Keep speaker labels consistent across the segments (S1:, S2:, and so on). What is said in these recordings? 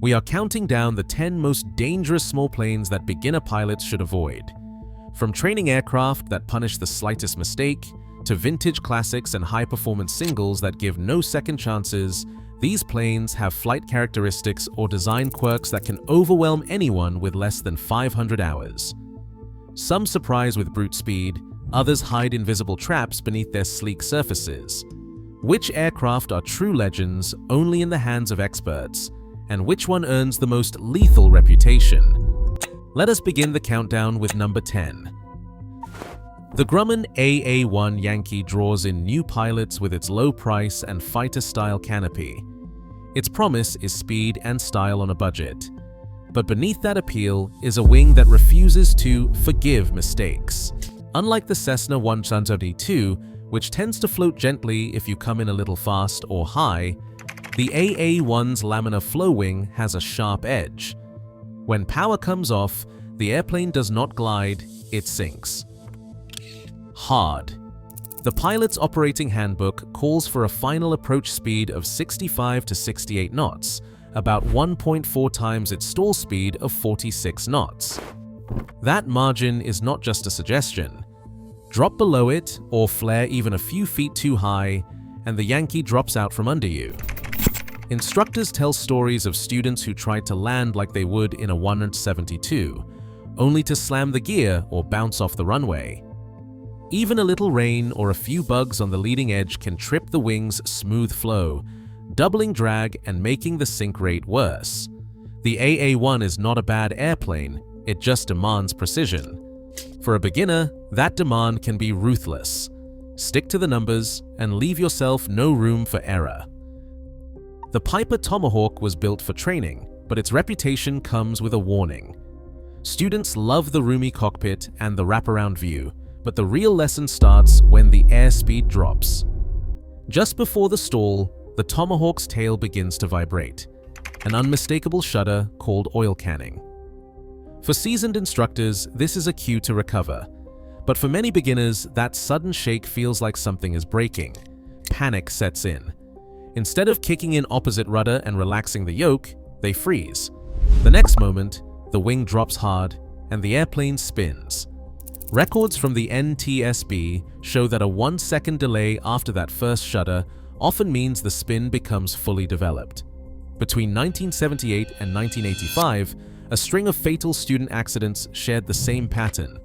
S1: We are counting down the 10 most dangerous small planes that beginner pilots should avoid. From training aircraft that punish the slightest mistake, to vintage classics and high-performance singles that give no second chances, these planes have flight characteristics or design quirks that can overwhelm anyone with less than 500 hours. Some surprise with brute speed, others hide invisible traps beneath their sleek surfaces. Which aircraft are true legends only in the hands of experts, and which one earns the most lethal reputation? Let us begin the countdown with number 10. The Grumman AA1 Yankee draws in new pilots with its low price and fighter-style canopy. Its promise is speed and style on a budget. But beneath that appeal is a wing that refuses to forgive mistakes. Unlike the Cessna 122, which tends to float gently if you come in a little fast or high, the AA1's laminar flow wing has a sharp edge. When power comes off, the airplane does not glide, it sinks. Hard. The pilot's operating handbook calls for a final approach speed of 65 to 68 knots, about 1.4 times its stall speed of 46 knots. That margin is not just a suggestion. Drop below it or flare even a few feet too high, and the Yankee drops out from under you. Instructors tell stories of students who tried to land like they would in a 172, only to slam the gear or bounce off the runway. Even a little rain or a few bugs on the leading edge can trip the wing's smooth flow, doubling drag and making the sink rate worse. The AA1 is not a bad airplane, it just demands precision. For a beginner, that demand can be ruthless. Stick to the numbers and leave yourself no room for error. The Piper Tomahawk was built for training, but its reputation comes with a warning. Students love the roomy cockpit and the wraparound view, but the real lesson starts when the airspeed drops. Just before the stall, the Tomahawk's tail begins to vibrate, an unmistakable shudder called oil canning. For seasoned instructors, this is a cue to recover, but for many beginners, that sudden shake feels like something is breaking. Panic sets in. Instead of kicking in opposite rudder and relaxing the yoke, they freeze. The next moment, the wing drops hard and the airplane spins. Records from the NTSB show that a 1-second delay after that first shudder often means the spin becomes fully developed. Between 1978 and 1985, a string of fatal student accidents shared the same pattern.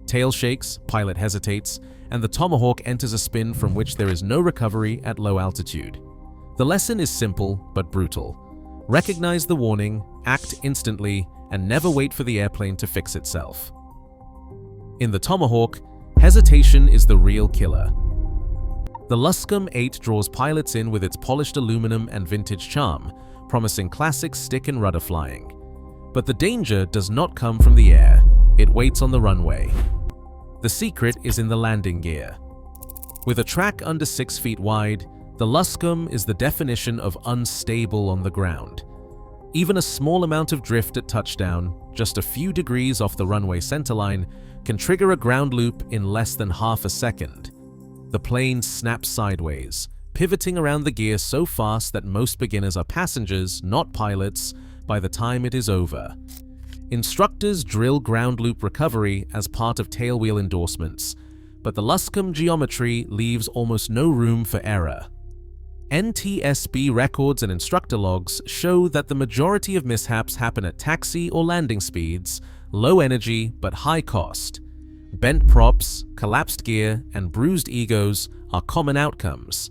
S1: Tail shakes, pilot hesitates, and the Tomahawk enters a spin from which there is no recovery at low altitude. The lesson is simple but brutal. Recognize the warning, act instantly, and never wait for the airplane to fix itself. In the Tomahawk, hesitation is the real killer. The Luscombe 8 draws pilots in with its polished aluminum and vintage charm, promising classic stick and rudder flying. But the danger does not come from the air, it waits on the runway. The secret is in the landing gear. With a track under 6 feet wide, the Luscombe is the definition of unstable on the ground. Even a small amount of drift at touchdown, just a few degrees off the runway centerline, can trigger a ground loop in less than half a second. The plane snaps sideways, pivoting around the gear so fast that most beginners are passengers, not pilots, by the time it is over. Instructors drill ground loop recovery as part of tailwheel endorsements, but the Luscombe geometry leaves almost no room for error. NTSB records and instructor logs show that the majority of mishaps happen at taxi or landing speeds, low energy but high cost. Bent props, collapsed gear, and bruised egos are common outcomes.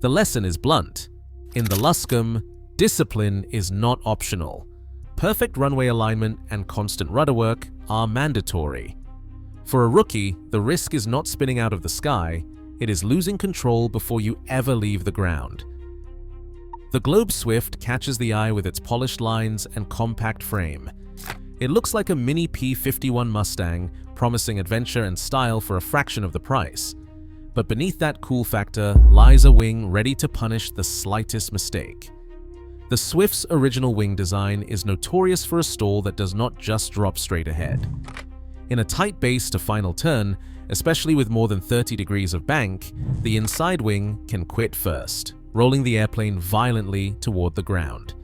S1: The lesson is blunt. In the Luscombe, discipline is not optional. Perfect runway alignment and constant rudder work are mandatory. For a rookie, the risk is not spinning out of the sky, it is losing control before you ever leave the ground. The Globe Swift catches the eye with its polished lines and compact frame. It looks like a mini P-51 Mustang, promising adventure and style for a fraction of the price. But beneath that cool factor lies a wing ready to punish the slightest mistake. The Swift's original wing design is notorious for a stall that does not just drop straight ahead. In a tight base to final turn, especially with more than 30 degrees of bank, the inside wing can quit first, rolling the airplane violently toward the ground.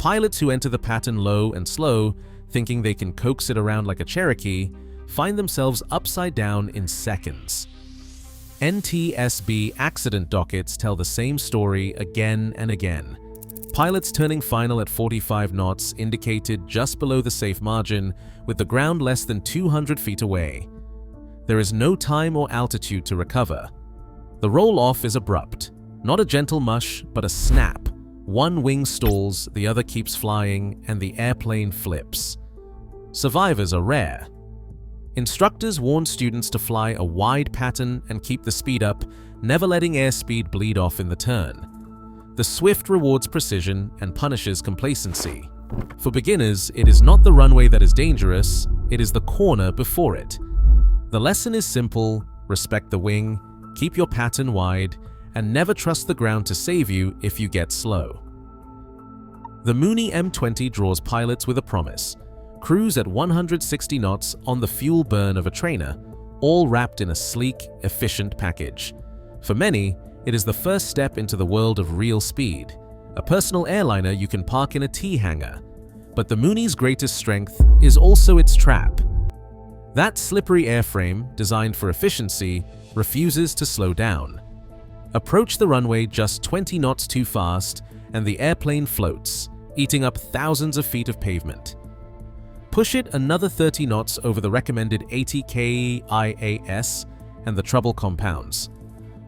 S1: Pilots who enter the pattern low and slow, thinking they can coax it around like a Cherokee, find themselves upside down in seconds. NTSB accident dockets tell the same story again and again. Pilots turning final at 45 knots indicated just below the safe margin, with the ground less than 200 feet away. There is no time or altitude to recover. The roll-off is abrupt, not a gentle mush, but a snap. One wing stalls, the other keeps flying, and the airplane flips. Survivors are rare. Instructors warn students to fly a wide pattern and keep the speed up, never letting airspeed bleed off in the turn. The swift rewards precision and punishes complacency. For beginners, it is not the runway that is dangerous, it is the corner before it. The lesson is simple: respect the wing, keep your pattern wide, and never trust the ground to save you if you get slow. The Mooney M20 draws pilots with a promise: cruise at 160 knots on the fuel burn of a trainer, all wrapped in a sleek, efficient package. For many, it is the first step into the world of real speed, a personal airliner you can park in a T-hangar. But the Mooney's greatest strength is also its trap. That slippery airframe, designed for efficiency, refuses to slow down. Approach the runway just 20 knots too fast, and the airplane floats, eating up thousands of feet of pavement. Push it another 30 knots over the recommended 80 kIAS, and the trouble compounds.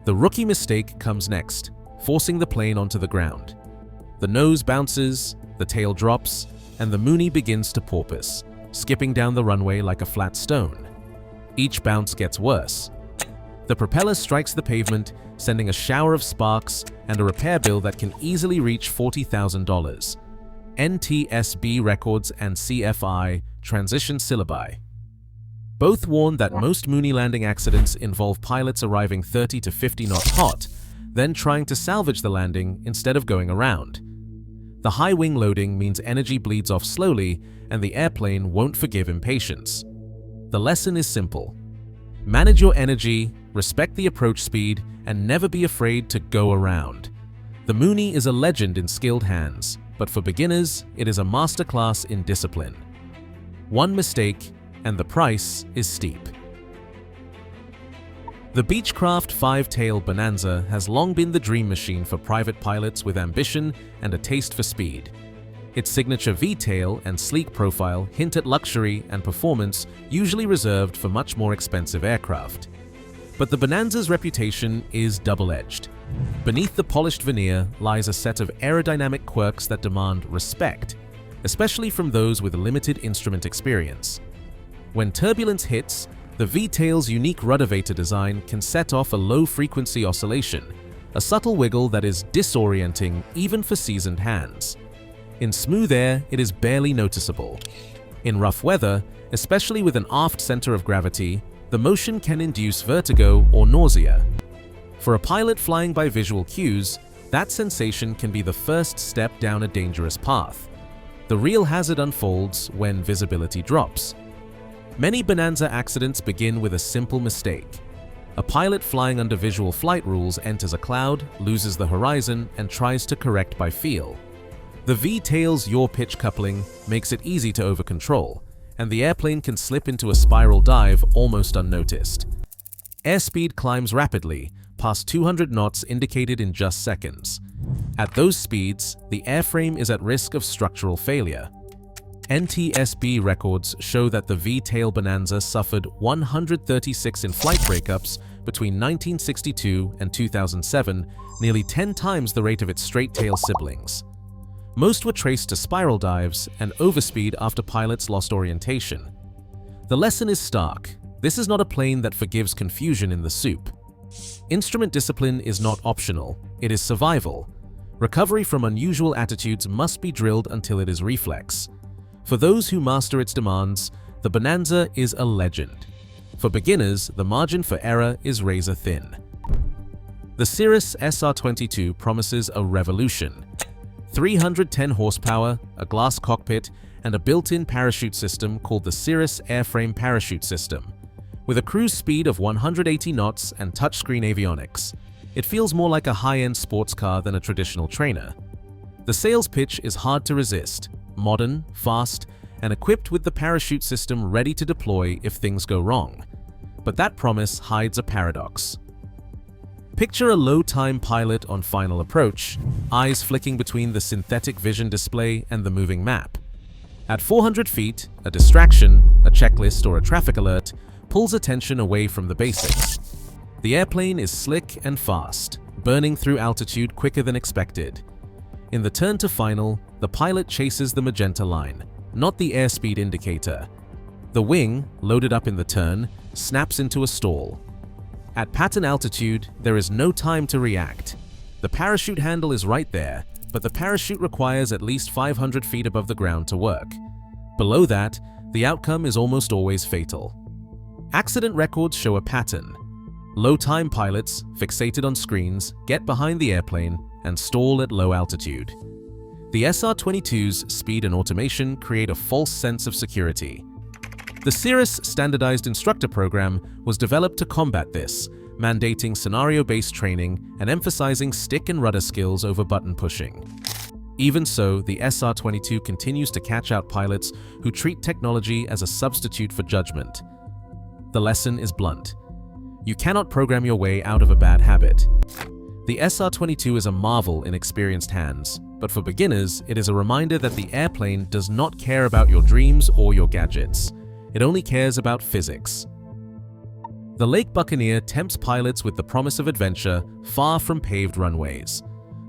S1: The rookie mistake comes next, forcing the plane onto the ground. The nose bounces, the tail drops, and the Mooney begins to porpoise, skipping down the runway like a flat stone. Each bounce gets worse. The propeller strikes the pavement, sending a shower of sparks and a repair bill that can easily reach $40,000. NTSB records and CFI transition syllabi both warn that most Mooney landing accidents involve pilots arriving 30 to 50 knots hot, then trying to salvage the landing instead of going around. The high wing loading means energy bleeds off slowly, and the airplane won't forgive impatience. The lesson is simple: manage your energy, respect the approach speed, and never be afraid to go around. The Mooney is a legend in skilled hands, but for beginners, it is a masterclass in discipline. One mistake, and the price is steep. The Beechcraft 5-tail Bonanza has long been the dream machine for private pilots with ambition and a taste for speed. Its signature V-tail and sleek profile hint at luxury and performance usually reserved for much more expensive aircraft. But the Bonanza's reputation is double-edged. Beneath the polished veneer lies a set of aerodynamic quirks that demand respect, especially from those with limited instrument experience. When turbulence hits, the V-tail's unique ruddervator design can set off a low-frequency oscillation, a subtle wiggle that is disorienting even for seasoned hands. In smooth air, it is barely noticeable. In rough weather, especially with an aft center of gravity, the motion can induce vertigo or nausea. For a pilot flying by visual cues, that sensation can be the first step down a dangerous path. The real hazard unfolds when visibility drops. Many Bonanza accidents begin with a simple mistake. A pilot flying under visual flight rules enters a cloud, loses the horizon, and tries to correct by feel. The V-tail's yaw pitch coupling makes it easy to over-control, and the airplane can slip into a spiral dive almost unnoticed. Airspeed climbs rapidly, past 200 knots indicated in just seconds. At those speeds, the airframe is at risk of structural failure. NTSB records show that the V-tail Bonanza suffered 136 in-flight breakups between 1962 and 2007, nearly 10 times the rate of its straight-tail siblings. Most were traced to spiral dives and overspeed after pilots lost orientation. The lesson is stark. This is not a plane that forgives confusion in the soup. Instrument discipline is not optional, it is survival. Recovery from unusual attitudes must be drilled until it is reflex. For those who master its demands, the Bonanza is a legend. For beginners, the margin for error is razor thin. The Cirrus SR22 promises a revolution. 310 horsepower, a glass cockpit, and a built-in parachute system called the Cirrus Airframe Parachute System. With a cruise speed of 180 knots and touchscreen avionics, it feels more like a high-end sports car than a traditional trainer. The sales pitch is hard to resist, modern, fast, and equipped with the parachute system ready to deploy if things go wrong. But that promise hides a paradox. Picture a low-time pilot on final approach, eyes flicking between the synthetic vision display and the moving map. At 400 feet, a distraction, a checklist, or a traffic alert pulls attention away from the basics. The airplane is slick and fast, burning through altitude quicker than expected. In the turn to final, the pilot chases the magenta line, not the airspeed indicator. The wing, loaded up in the turn, snaps into a stall. At pattern altitude, there is no time to react. The parachute handle is right there, but the parachute requires at least 500 feet above the ground to work. Below that, the outcome is almost always fatal. Accident records show a pattern. Low-time pilots, fixated on screens, get behind the airplane and stall at low altitude. The SR22's speed and automation create a false sense of security. The Cirrus standardized instructor program was developed to combat this, mandating scenario-based training and emphasizing stick and rudder skills over button pushing. Even so, the SR22 continues to catch out pilots who treat technology as a substitute for judgment. The lesson is blunt. You cannot program your way out of a bad habit. The SR22 is a marvel in experienced hands, but for beginners, it is a reminder that the airplane does not care about your dreams or your gadgets. It only cares about physics. The Lake Buccaneer tempts pilots with the promise of adventure far from paved runways.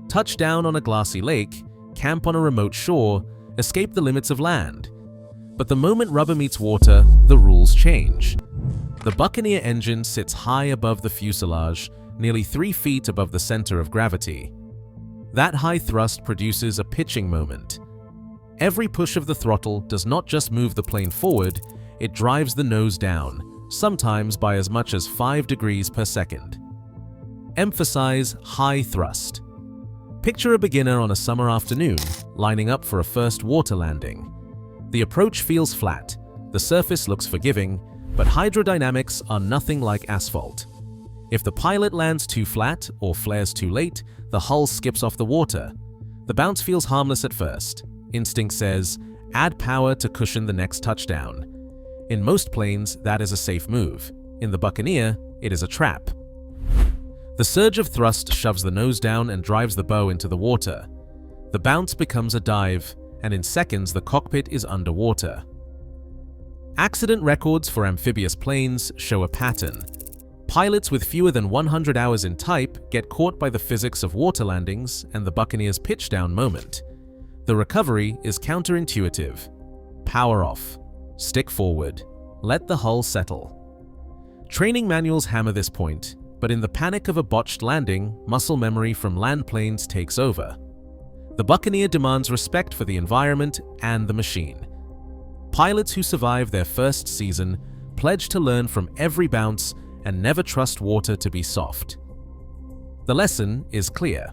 S1: Touch down on a glassy lake, camp on a remote shore, escape the limits of land. But the moment rubber meets water, the rules change. The Buccaneer engine sits high above the fuselage, nearly 3 feet above the center of gravity. That high thrust produces a pitching moment. Every push of the throttle does not just move the plane forward, it drives the nose down, sometimes by as much as 5 degrees per second. Emphasize high thrust. Picture a beginner on a summer afternoon, lining up for a first water landing. The approach feels flat, the surface looks forgiving, but hydrodynamics are nothing like asphalt. If the pilot lands too flat or flares too late, the hull skips off the water. The bounce feels harmless at first. Instinct says, add power to cushion the next touchdown. In most planes, that is a safe move. In the Buccaneer, it is a trap. The surge of thrust shoves the nose down and drives the bow into the water. The bounce becomes a dive, and in seconds the cockpit is underwater. Accident records for amphibious planes show a pattern. Pilots with fewer than 100 hours in type get caught by the physics of water landings and the Buccaneer's pitch-down moment. The recovery is counterintuitive. Power off. Stick forward. Let the hull settle. Training manuals hammer this point, but in the panic of a botched landing, muscle memory from land planes takes over. The Buccaneer demands respect for the environment and the machine. Pilots who survive their first season pledge to learn from every bounce and never trust water to be soft. The lesson is clear.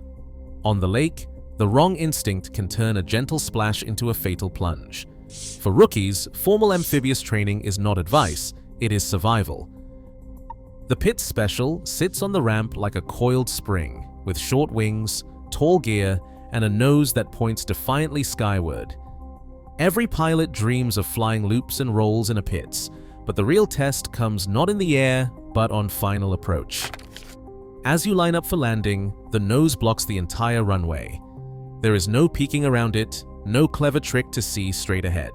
S1: On the lake, the wrong instinct can turn a gentle splash into a fatal plunge. For rookies, formal amphibious training is not advice, it is survival. The Pitts Special sits on the ramp like a coiled spring, with short wings, tall gear, and a nose that points defiantly skyward. Every pilot dreams of flying loops and rolls in a Pitts, but the real test comes not in the air, but on final approach. As you line up for landing, the nose blocks the entire runway. There is no peeking around it, no clever trick to see straight ahead.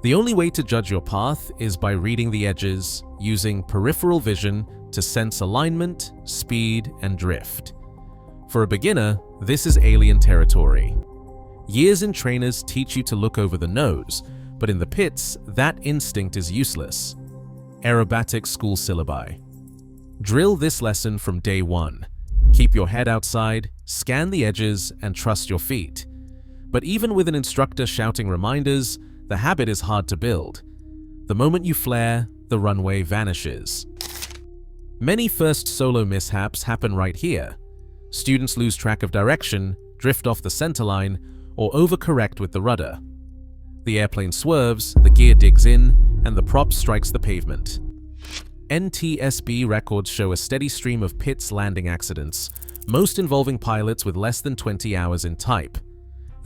S1: The only way to judge your path is by reading the edges, using peripheral vision to sense alignment, speed, and drift. For a beginner, this is alien territory. Years in trainers teach you to look over the nose, but in the pits, that instinct is useless. Aerobatic school syllabi. Drill this lesson from day one. Keep your head outside, scan the edges, and trust your feet. But even with an instructor shouting reminders, the habit is hard to build. The moment you flare, the runway vanishes. Many first solo mishaps happen right here. Students lose track of direction, drift off the centerline, or overcorrect with the rudder. The airplane swerves, the gear digs in, and the prop strikes the pavement. NTSB records show a steady stream of Pitts landing accidents, most involving pilots with less than 20 hours in type.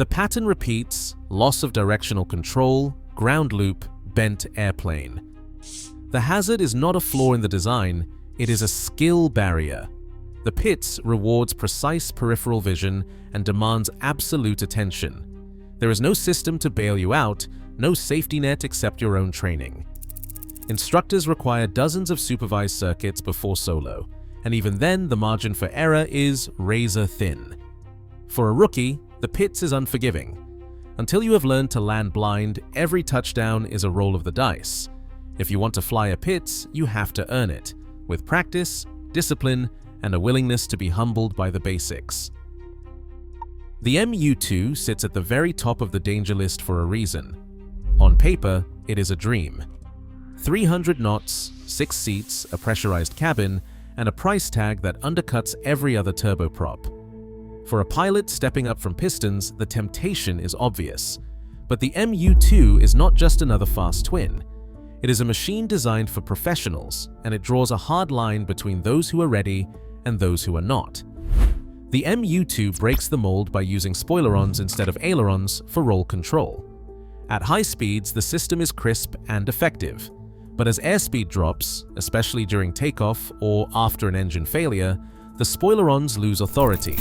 S1: The pattern repeats: loss of directional control, ground loop, bent airplane. The hazard is not a flaw in the design, it is a skill barrier. The pits rewards precise peripheral vision and demands absolute attention. There is no system to bail you out, no safety net except your own training. Instructors require dozens of supervised circuits before solo, and even then the margin for error is razor thin. For a rookie, the pits is unforgiving. Until you have learned to land blind, every touchdown is a roll of the dice. If you want to fly a pits, you have to earn it, with practice, discipline, and a willingness to be humbled by the basics. The MU-2 sits at the very top of the danger list for a reason. On paper, it is a dream. 300 knots, 6 seats, a pressurized cabin, and a price tag that undercuts every other turboprop. For a pilot stepping up from pistons, the temptation is obvious. But the MU-2 is not just another fast twin. It is a machine designed for professionals, and it draws a hard line between those who are ready and those who are not. The MU-2 breaks the mold by using spoilerons instead of ailerons for roll control. At high speeds, the system is crisp and effective, but as airspeed drops, especially during takeoff or after an engine failure, the spoilerons lose authority.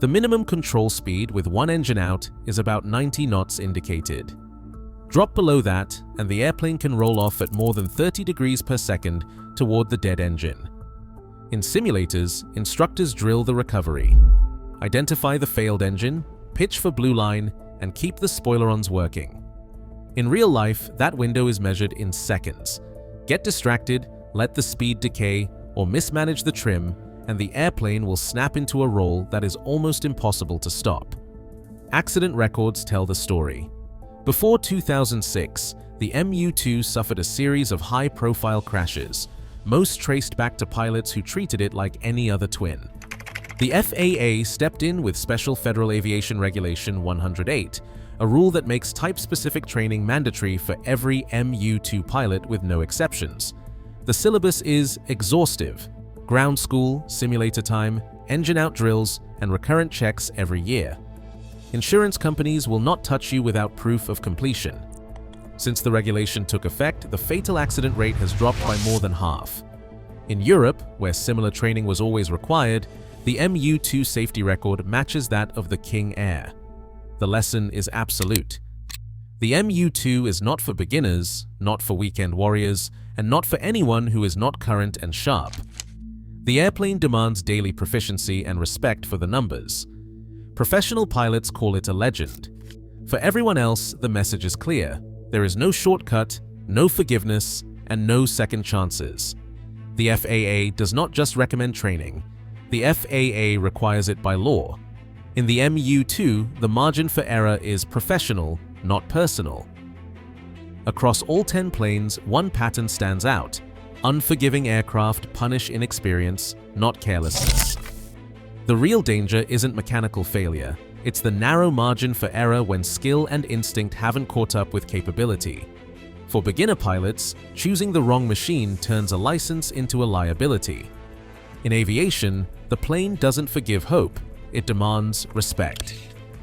S1: The minimum control speed with one engine out is about 90 knots indicated. Drop below that, and the airplane can roll off at more than 30 degrees per second toward the dead engine. In simulators, instructors drill the recovery. Identify the failed engine, pitch for blue line, and keep the spoilerons working. In real life, that window is measured in seconds. Get distracted, let the speed decay, or mismanage the trim, and the airplane will snap into a roll that is almost impossible to stop. Accident records tell the story. Before 2006, the MU-2 suffered a series of high-profile crashes, most traced back to pilots who treated it like any other twin. The FAA stepped in with Special Federal Aviation Regulation 108, a rule that makes type-specific training mandatory for every MU-2 pilot with no exceptions. The syllabus is exhaustive: ground school, simulator time, engine-out drills, and recurrent checks every year. Insurance companies will not touch you without proof of completion. Since the regulation took effect, the fatal accident rate has dropped by more than half. In Europe, where similar training was always required, the MU-2 safety record matches that of the King Air. The lesson is absolute. The MU-2 is not for beginners, not for weekend warriors, and not for anyone who is not current and sharp. The airplane demands daily proficiency and respect for the numbers. Professional pilots call it a legend. For everyone else, the message is clear. There is no shortcut, no forgiveness, and no second chances. The FAA does not just recommend training. The FAA requires it by law. In the MU-2, the margin for error is professional, not personal. Across all 10 planes, one pattern stands out. Unforgiving aircraft punish inexperience, not carelessness. The real danger isn't mechanical failure. It's the narrow margin for error when skill and instinct haven't caught up with capability. For beginner pilots, choosing the wrong machine turns a license into a liability. In aviation, the plane doesn't forgive hope, it demands respect.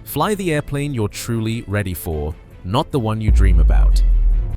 S1: Fly the airplane you're truly ready for, not the one you dream about.